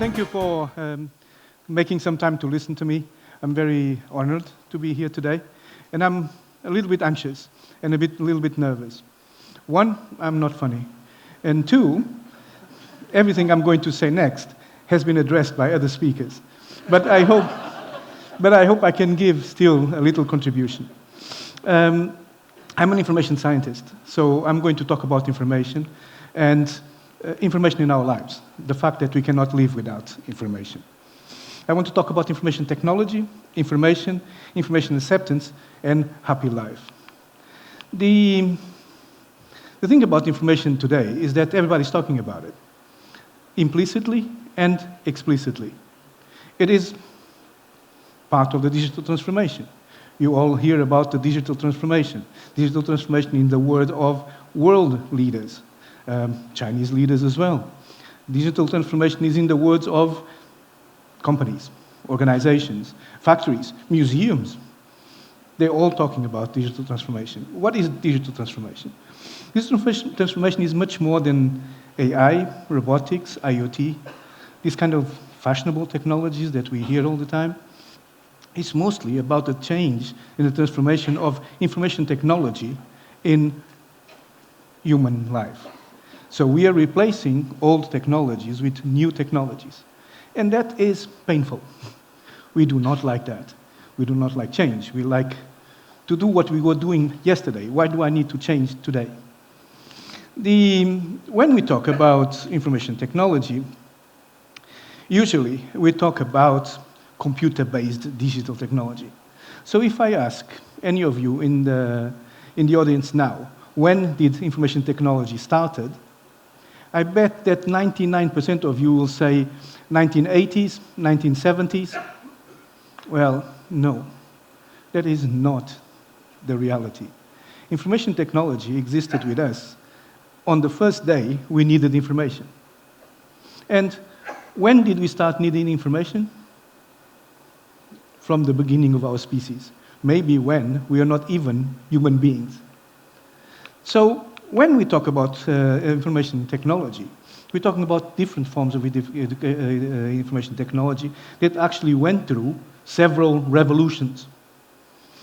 thank you for making some time to listen to me. I'm very honored to be here today, and I'm a little bit anxious and a little bit nervous. One, I'm not funny, and two, everything I'm going to say next has been addressed by other speakers. But I hope I can give still a little contribution. I'm an information scientist, so I'm going to talk about information and information in our lives, the fact that we cannot live without information. I want to talk about information technology, information acceptance, and happy life. The thing about information today is that everybody's talking about it, implicitly and explicitly. It is part of the digital transformation. You all hear about the digital transformation in the word of world leaders, Chinese leaders as well. Digital transformation is in the words of companies, organizations, factories, museums. They're all talking about digital transformation. What is digital transformation? Digital transformation is much more than AI, robotics, IoT, these kind of fashionable technologies that we hear all the time. It's mostly about the change in the transformation of information technology in human life. So we are replacing old technologies with new technologies. And that is painful. We do not like that. We do not like change. We like to do what we were doing yesterday. Why do I need to change today? When we talk about information technology, usually we talk about computer-based digital technology. So if I ask any of you in the audience now, when did information technology started? I bet that 99% of you will say 1980s, 1970s. Well, no, that is not the reality. Information technology existed with us on the first day we needed information. And when did we start needing information? From the beginning of our species. Maybe when we are not even human beings. So when we talk about information technology, we're talking about different forms of information technology that actually went through several revolutions.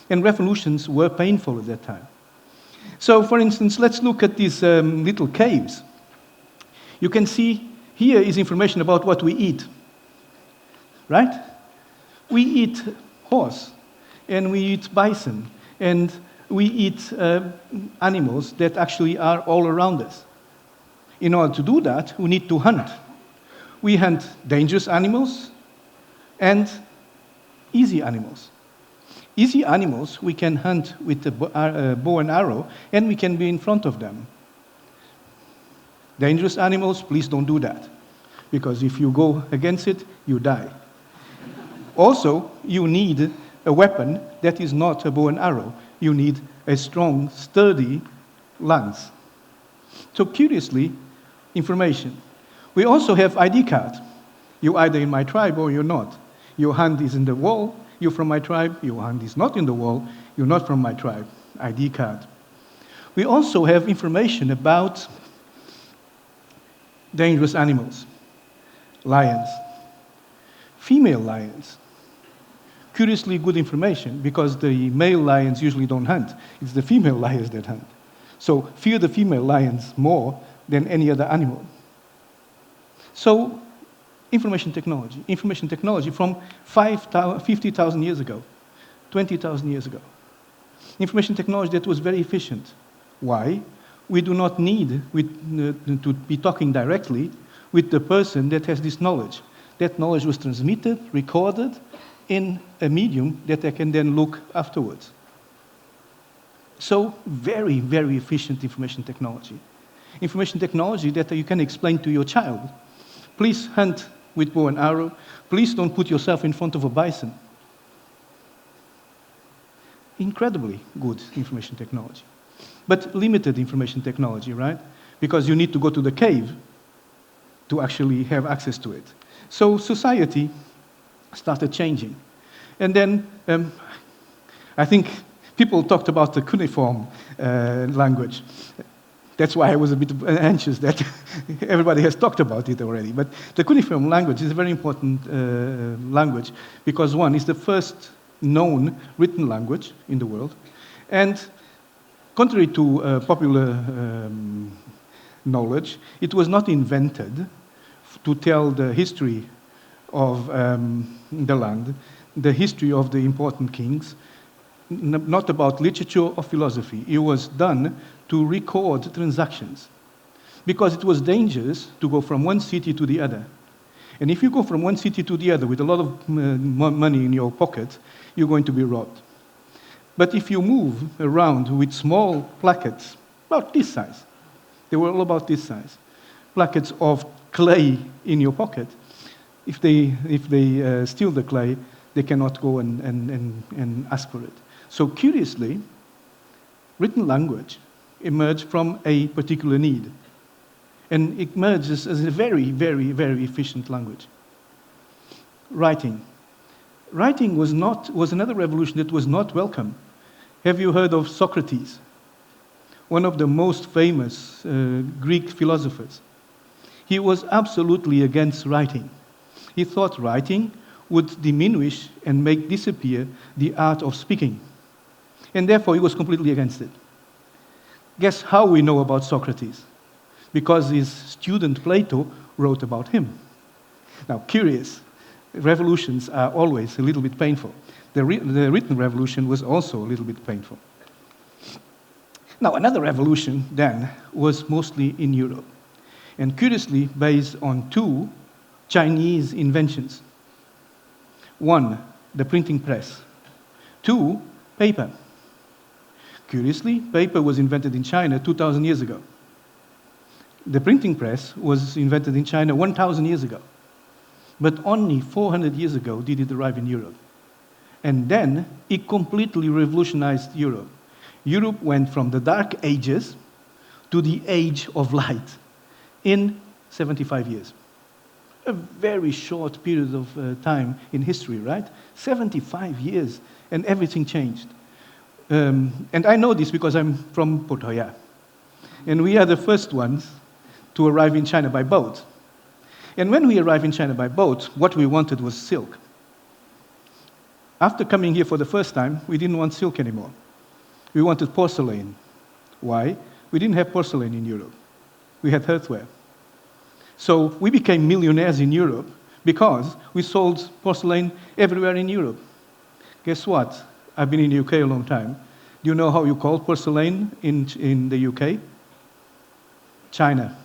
And revolutions were painful at that time. So, for instance, let's look at these little caves. You can see here is information about what we eat, right? We eat horse, and we eat bison, and we eat animals that actually are all around us. In order to do that, we need to hunt. We hunt dangerous animals and easy animals. Easy animals we can hunt with a bow and arrow, and we can be in front of them. Dangerous animals, please don't do that, because if you go against it, you die. Also, you need a weapon that is not a bow and arrow. You need a strong, sturdy lance. So curiously, information. We also have ID card. You're either in my tribe or you're not. Your hand is in the wall, you're from my tribe. Your hand is not in the wall, you're not from my tribe. ID card. We also have information about dangerous animals. Lions. Female lions. Curiously good information, because the male lions usually don't hunt. It's the female lions that hunt. So fear the female lions more than any other animal. So information technology from 50,000 years ago, 20,000 years ago. Information technology that was very efficient. Why? We do not need to be talking directly with the person that has this knowledge. That knowledge was transmitted, recorded, in a medium that I can then look afterwards. So very, very efficient information technology. Information technology that you can explain to your child. Please hunt with bow and arrow. Please don't put yourself in front of a bison. Incredibly good information technology. But limited information technology, right? Because you need to go to the cave to actually have access to it. So society started changing. And then I think people talked about the cuneiform language. That's why I was a bit anxious that everybody has talked about it already. But the cuneiform language is a very important language because, one, it's the first known written language in the world. And contrary to popular knowledge, it was not invented to tell the history of the land, the history of the important kings, not about literature or philosophy. It was done to record transactions because it was dangerous to go from one city to the other. And if you go from one city to the other with a lot of money in your pocket, you're going to be robbed. But if you move around with small plackets, about this size, they were all about this size, plackets of clay in your pocket, if they steal the clay, they cannot go and ask for it. So curiously, written language emerged from a particular need. And it emerges as a very, very, very efficient language. Writing. Writing was another revolution that was not welcome. Have you heard of Socrates? One of the most famous Greek philosophers. He was absolutely against writing. He thought writing would diminish and make disappear the art of speaking. And therefore, he was completely against it. Guess how we know about Socrates? Because his student Plato wrote about him. Now, curious, revolutions are always a little bit painful. The written revolution was also a little bit painful. Now, another revolution then was mostly in Europe, and curiously based on two Chinese inventions. One, the printing press. Two, paper. Curiously, paper was invented in China 2,000 years ago. The printing press was invented in China 1,000 years ago. But only 400 years ago did it arrive in Europe. And then it completely revolutionized Europe. Europe went from the Dark Ages to the Age of Light in 75 years. A very short period of time in history, right? 75 years, and everything changed. And I know this because I'm from Portoya. And we are the first ones to arrive in China by boat. And when we arrived in China by boat, what we wanted was silk. After coming here for the first time, we didn't want silk anymore. We wanted porcelain. Why? We didn't have porcelain in Europe. We had earthenware. So we became millionaires in Europe because we sold porcelain everywhere in Europe. Guess what? I've been in the UK a long time. Do you know how you call porcelain in the UK? China.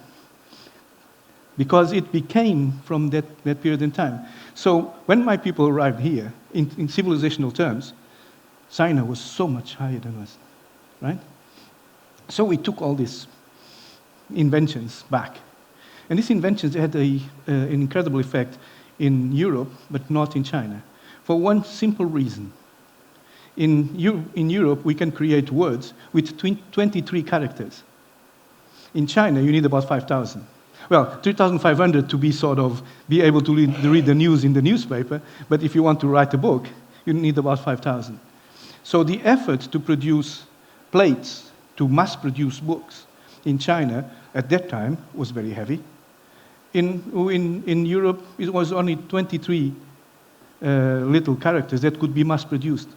Because it became from that period in time. So when my people arrived here, in civilizational terms, China was so much higher than us, right? So we took all these inventions back. And these inventions had an incredible effect in Europe, but not in China, for one simple reason. In Europe, we can create words with 23 characters. In China, you need about 5,000. Well, 3,500 to be able to read the news in the newspaper, but if you want to write a book, you need about 5,000. So the effort to produce plates, to mass-produce books in China at that time was very heavy. In Europe, it was only 23 little characters that could be mass-produced.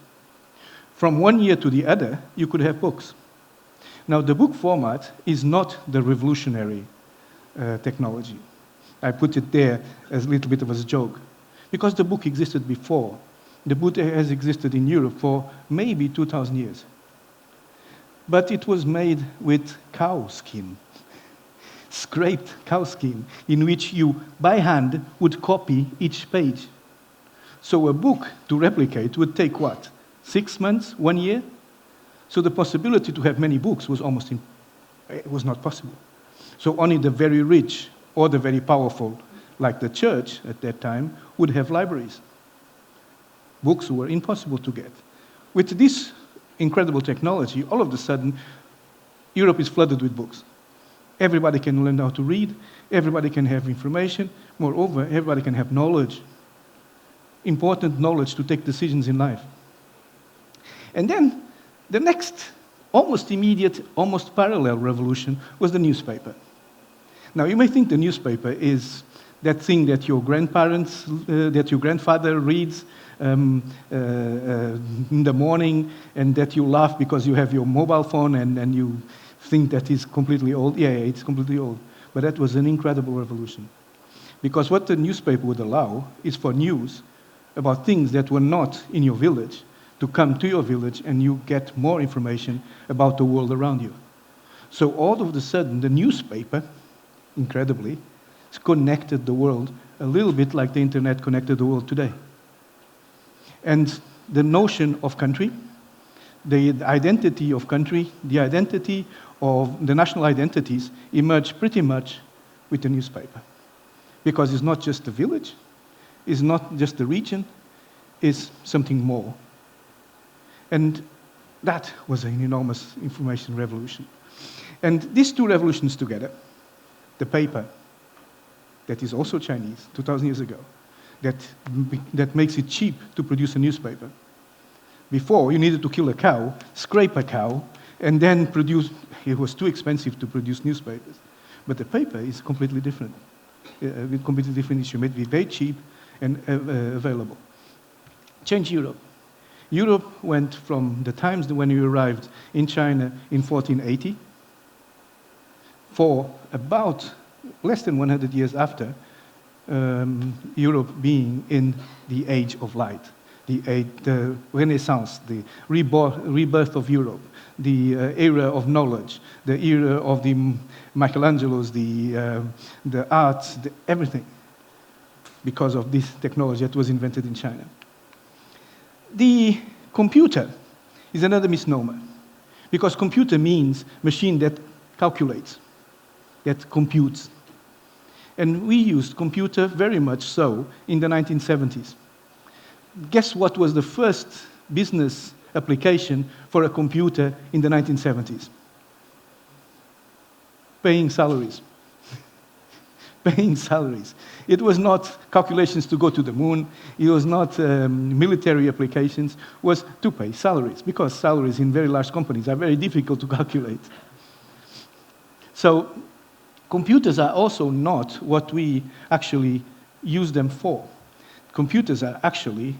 From one year to the other, you could have books. Now, the book format is not the revolutionary technology. I put it there as a little bit of a joke, because the book existed before. The book has existed in Europe for maybe 2,000 years. But it was made with cow skin, scraped cow skin, in which you, by hand, would copy each page. So a book to replicate would take what? 6 months, 1 year? So the possibility to have many books was was not possible. So only the very rich or the very powerful, like the church at that time, would have libraries. Books were impossible to get. With this incredible technology, all of a sudden, Europe is flooded with books. Everybody can learn how to read, everybody can have information, moreover, everybody can have knowledge, important knowledge to take decisions in life. And then the next almost immediate, almost parallel revolution was the newspaper. Now, you may think the newspaper is that thing that your grandparents, that your grandfather reads in the morning, and that you laugh because you have your mobile phone and you think that is completely old. Yeah, it's completely old. But that was an incredible revolution. Because what the newspaper would allow is for news about things that were not in your village to come to your village, and you get more information about the world around you. So all of a sudden, the newspaper, incredibly, connected the world a little bit like the internet connected the world today. And the notion of country, the identity of country, the identity of the national identities emerged pretty much with the newspaper. Because it's not just the village, it's not just the region, it's something more. And that was an enormous information revolution. And these two revolutions together, the paper, that is also Chinese, 2,000 years ago, that makes it cheap to produce a newspaper. Before, you needed to kill a cow, scrape a cow, and then produce. It was too expensive to produce newspapers. But the paper is completely different. A completely different issue, made to be very cheap and available. Change Europe. Europe went from the times when you arrived in China in 1480, for about less than 100 years after, Europe being in the age of light, the Renaissance, the rebirth of Europe, the era of knowledge, the era of the Michelangelos, the arts, everything, because of this technology that was invented in China. The computer is another misnomer, because computer means machine that calculates, that computes. And we used computer very much so in the 1970s. Guess what was the first business application for a computer in the 1970s? Paying salaries. Paying salaries. It was not calculations to go to the moon. It was not military applications. It was to pay salaries, because salaries in very large companies are very difficult to calculate. So computers are also not what we actually use them for. Computers are actually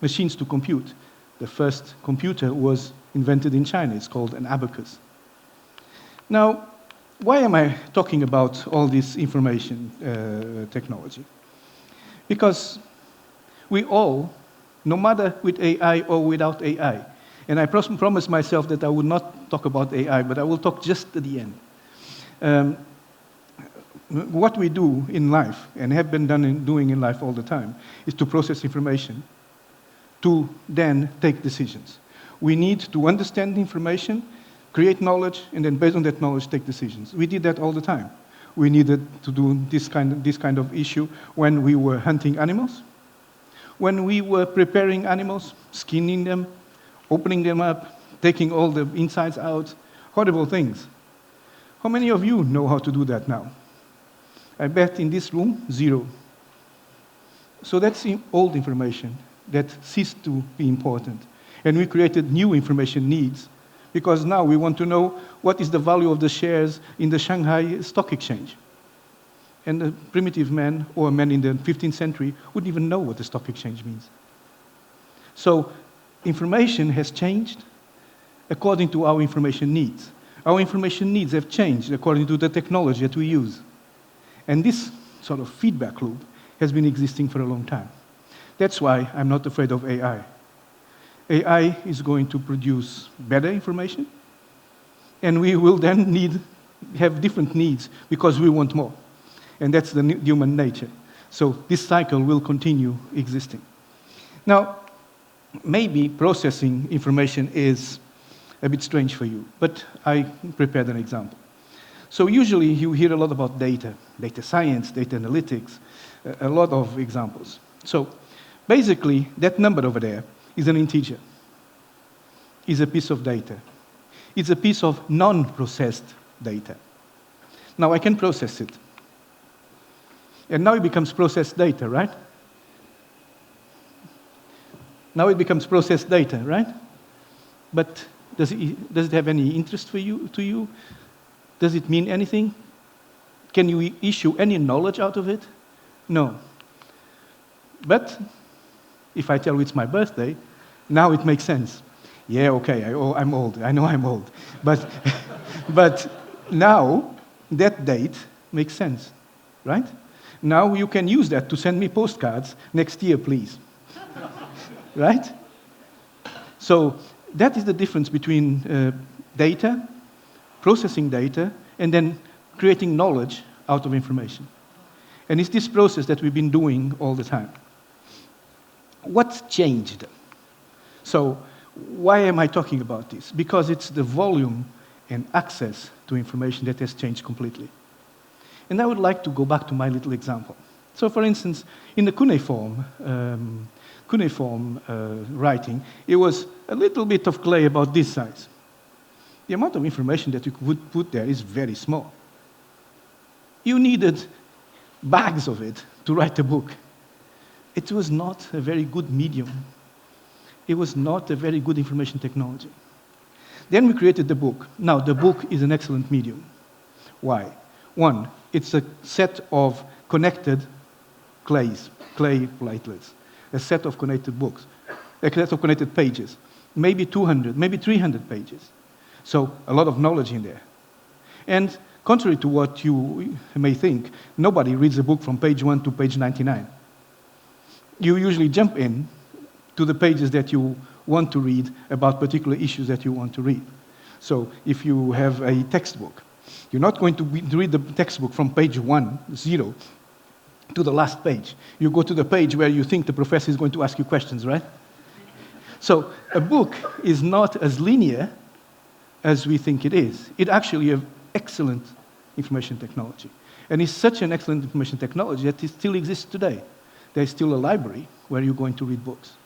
machines to compute. The first computer was invented in China. It's called an abacus. Now, why am I talking about all this information technology? Because we all, no matter with AI or without AI, and I promised myself that I would not talk about AI, but I will talk just at the end. What we do in life, and have been doing in life all the time, is to process information, to then take decisions. We need to understand the information, create knowledge, and then based on that knowledge, take decisions. We did that all the time. We needed to do this kind of issue when we were hunting animals, when we were preparing animals, skinning them, opening them up, taking all the insides out, horrible things. How many of you know how to do that now? I bet in this room, 0. So that's old information that ceased to be important. And we created new information needs, because now we want to know what is the value of the shares in the Shanghai Stock Exchange. And the primitive man, or a man in the 15th century, wouldn't even know what the stock exchange means. So information has changed according to our information needs. Our information needs have changed according to the technology that we use. And this sort of feedback loop has been existing for a long time. That's why I'm not afraid of AI. AI is going to produce better information, and we will then have different needs because we want more. And that's the human nature. So this cycle will continue existing. Now, maybe processing information is a bit strange for you, but I prepared an example. So usually you hear a lot about data science, data analytics, a lot of examples. So basically, that number over there is an integer, is a piece of data. It's a piece of non-processed data. Now I can process it. And now it becomes processed data, right? Now it becomes processed data, right? But Does it have any interest to you? Does it mean anything? Can you issue any knowledge out of it? No. But if I tell you it's my birthday, now it makes sense. Yeah, okay, I'm old. I know I'm old. But now that date makes sense, right? Now you can use that to send me postcards next year, please. Right? So that is the difference between data, processing data, and then creating knowledge out of information. And it's this process that we've been doing all the time. What's changed? So why am I talking about this? Because it's the volume and access to information that has changed completely. And I would like to go back to my little example. So for instance, in the cuneiform writing, it was a little bit of clay about this size. The amount of information that you could put there is very small. You needed bags of it to write a book. It was not a very good medium. It was not a very good information technology. Then we created the book. Now, the book is an excellent medium. Why? One, it's a set of connected clay platelets, a set of connected books, a set of connected pages, maybe 200, maybe 300 pages. So a lot of knowledge in there. And contrary to what you may think, nobody reads a book from page 1 to page 99. You usually jump in to the pages that you want to read about particular issues that you want to read. So if you have a textbook, you're not going to read the textbook from page 10 to the last page. You go to the page where you think the professor is going to ask you questions, right? So a book is not as linear as we think it is. It actually has excellent information technology. And it's such an excellent information technology that it still exists today. There's still a library where you're going to read books.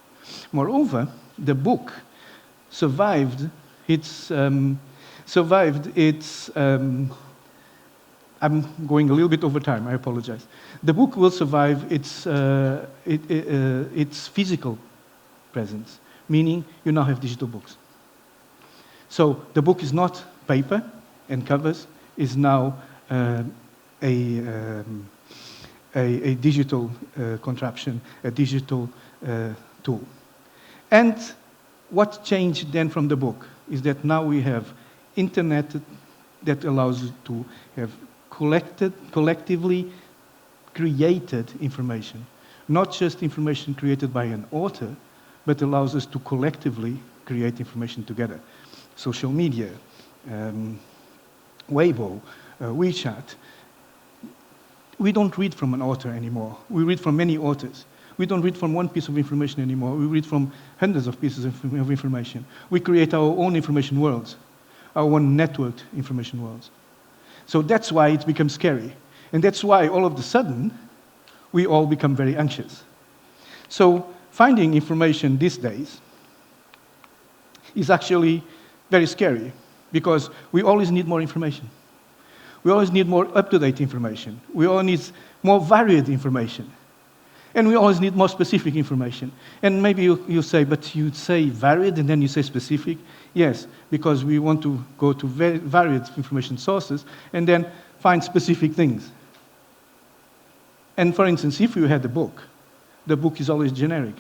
Moreover, the book survived its I'm going a little bit over time, I apologize. The book will survive its physical presence, meaning you now have digital books. So the book is not paper and covers, is now a digital contraption, a digital tool. And what changed then from the book is that now we have internet that allows us to have collectively created information. Not just information created by an author, but allows us to collectively create information together. Social media, Weibo, WeChat. We don't read from an author anymore. We read from many authors. We don't read from one piece of information anymore. We read from hundreds of pieces of information. We create our own information worlds, our own networked information worlds. So that's why it becomes scary. And that's why all of a sudden, we all become very anxious. So finding information these days is actually very scary because we always need more information. We always need more up-to-date information. We always need more varied information. And we always need more specific information. And maybe you say, but you say varied and then you say specific. Yes, because we want to go to varied information sources and then find specific things. And for instance, if you had a book, the book is always generic.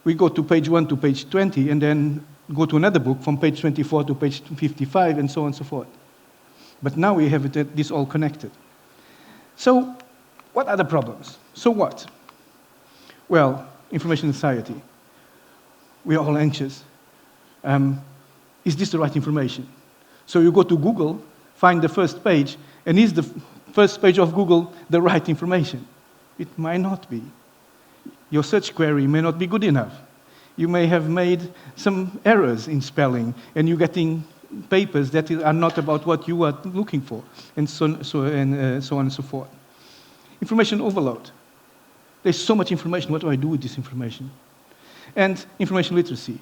We go to page 1 to page 20 and then go to another book from page 24 to page 55 and so on and so forth. But now we have this all connected. So what are the problems? So what? Well, information society. We are all anxious. Is this the right information? So you go to Google, find the first page, and is the first page of Google the right information? It might not be. Your search query may not be good enough. You may have made some errors in spelling, and you're getting papers that are not about what you are looking for, and so on and so forth. Information overload. There's so much information. What do I do with this information? And information literacy.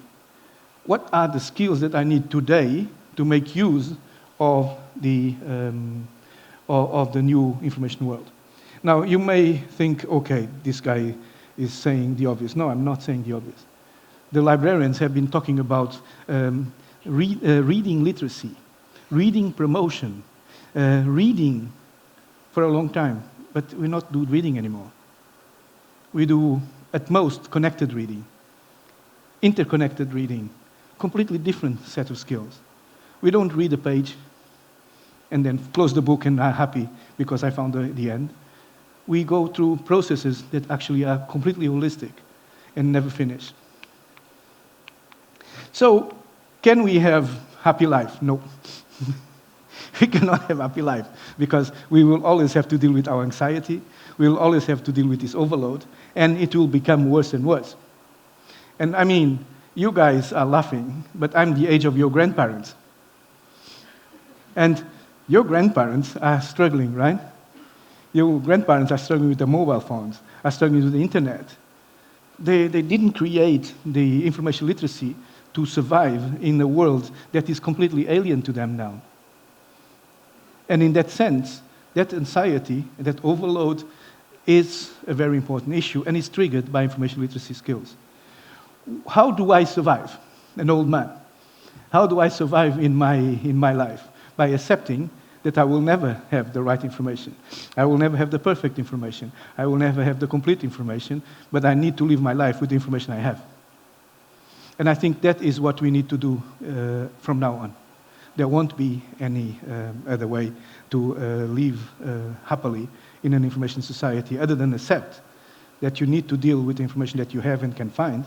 What are the skills that I need today to make use of the new information world? Now, you may think, okay, this guy is saying the obvious. No, I'm not saying the obvious. The librarians have been talking about reading literacy, reading promotion, reading for a long time, but we not do reading anymore. We do, at most, connected reading, interconnected reading, completely different set of skills. We don't read a page and then close the book and are happy because I found the end. We go through processes that actually are completely holistic and never finish. So, can we have happy life? No. We cannot have happy life because we will always have to deal with our anxiety, we will always have to deal with this overload, and it will become worse and worse. And I mean, you guys are laughing, but I'm the age of your grandparents. And your grandparents are struggling, right? Your grandparents are struggling with the mobile phones, are struggling with the internet. They didn't create the information literacy to survive in a world that is completely alien to them now. And in that sense, that anxiety, that overload is a very important issue and is triggered by information literacy skills. How do I survive, an old man? How do I survive in my life? By accepting that I will never have the right information. I will never have the perfect information. I will never have the complete information, but I need to live my life with the information I have. And I think that is what we need to do from now on. There won't be any other way to live happily in an information society other than accept that you need to deal with the information that you have and can find,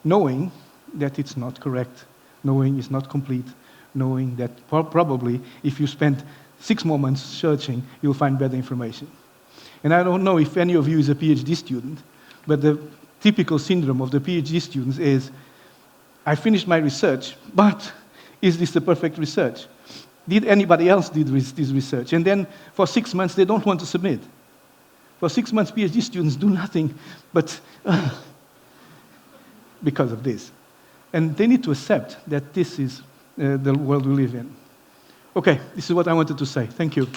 knowing that it's not correct, knowing it's not complete, knowing that probably if you spend 6 more months searching, you'll find better information. And I don't know if any of you is a PhD student, but the typical syndrome of the PhD students is, I finished my research, but is this the perfect research? Did anybody else do this research? And then for 6 months, they don't want to submit. For 6 months, PhD students do nothing but because of this. And they need to accept that this is the world we live in. Okay, this is what I wanted to say. Thank you.